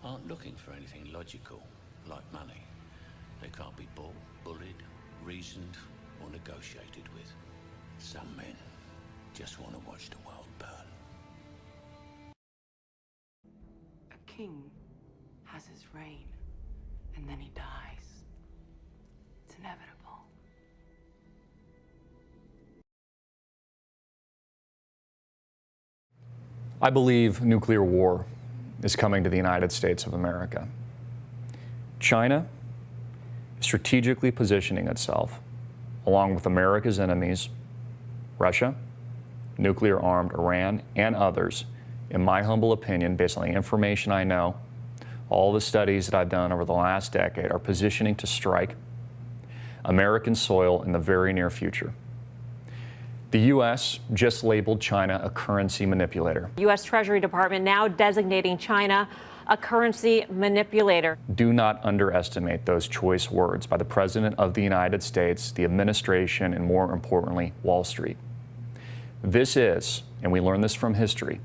aren't looking for anything logical, like money. They can't be bought, bullied, reasoned, or negotiated with. Some men just want to watch the world burn. A king has his reign, and then he dies. It's inevitable. I believe nuclear war is coming to the United States of America. China is strategically positioning itself, along with America's enemies, Russia, nuclear-armed Iran, and others, in my humble opinion, based on the information I know, all the studies that I've done over the last decade, are positioning to strike American soil in the very near future. The U.S. just labeled China a currency manipulator. U.S. Treasury Department now designating China a currency manipulator. Do not underestimate those choice words by the President of the United States, the administration, and more importantly, Wall Street. This is, and we learn this from history,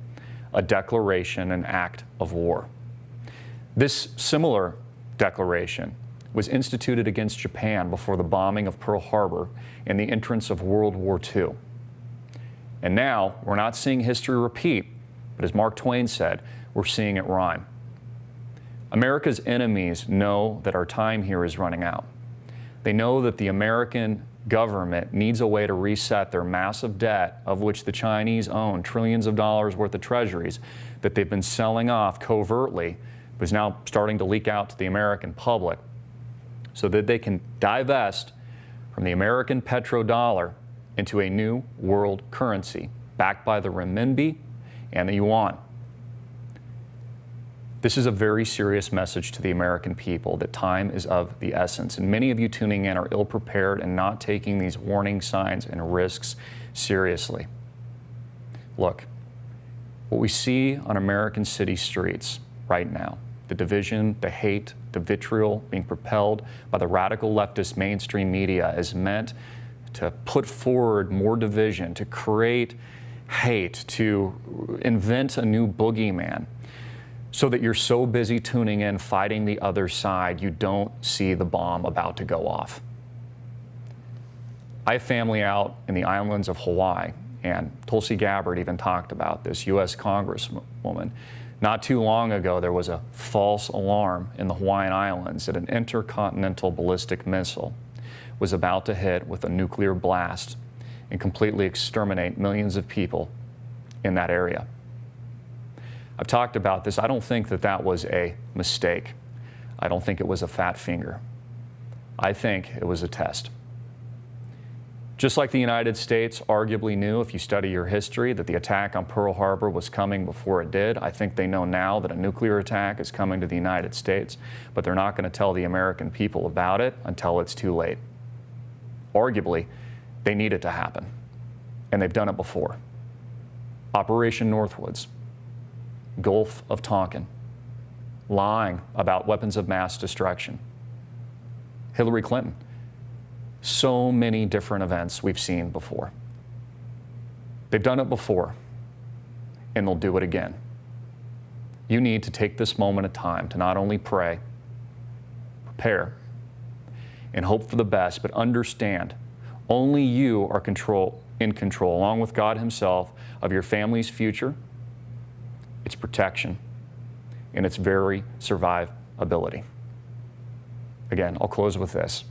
a declaration, an act of war. This similar declaration was instituted against Japan before the bombing of Pearl Harbor and the entrance of World War II. And now, we're not seeing history repeat, but as Mark Twain said, we're seeing it rhyme. America's enemies know that our time here is running out. They know that the American government needs a way to reset their massive debt, of which the Chinese own trillions of dollars worth of treasuries that they've been selling off covertly, was now starting to leak out to the American public, so that they can divest from the American petrodollar into a new world currency backed by the renminbi and the yuan. This is a very serious message to the American people that time is of the essence, and many of you tuning in are ill-prepared and not taking these warning signs and risks seriously. Look, what we see on American city streets right now, the division, the hate, the vitriol being propelled by the radical leftist mainstream media, is meant to put forward more division, to create hate, to invent a new boogeyman, so that you're so busy tuning in, fighting the other side, you don't see the bomb about to go off. I have family out in the islands of Hawaii, and Tulsi Gabbard even talked about this, U.S. Congresswoman. Not too long ago, there was a false alarm in the Hawaiian Islands that an intercontinental ballistic missile was about to hit with a nuclear blast and completely exterminate millions of people in that area. I've talked about this. I don't think that that was a mistake. I don't think it was a fat finger. I think it was a test. Just like the United States arguably knew, if you study your history, that the attack on Pearl Harbor was coming before it did, I think they know now that a nuclear attack is coming to the United States, but they're not going to tell the American people about it until it's too late. Arguably, they need it to happen, and they've done it before. Operation Northwoods, Gulf of Tonkin, lying about weapons of mass destruction, Hillary Clinton. So many different events we've seen before. They've done it before, and they'll do it again. You need to take this moment of time to not only pray, prepare, and hope for the best, but understand only you are in control, along with God Himself, of your family's future, its protection, and its very survivability. Again, I'll close with this.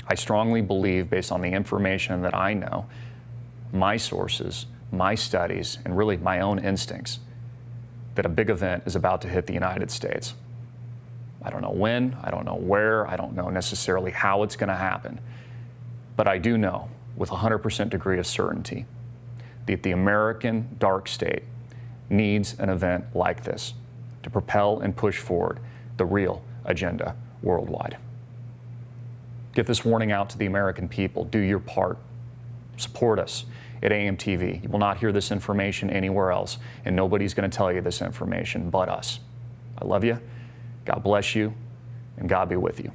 I strongly believe, based on the information that I know, my sources, my studies, and really my own instincts, that a big event is about to hit the United States. I don't know when, I don't know where, I don't know necessarily how it's going to happen, but I do know with 100% degree of certainty that the American dark state needs an event like this to propel and push forward the real agenda worldwide. Get this warning out to the American people. Do your part. Support us at AMTV. You will not hear this information anywhere else, and nobody's going to tell you this information but us. I love you. God bless you, and God be with you.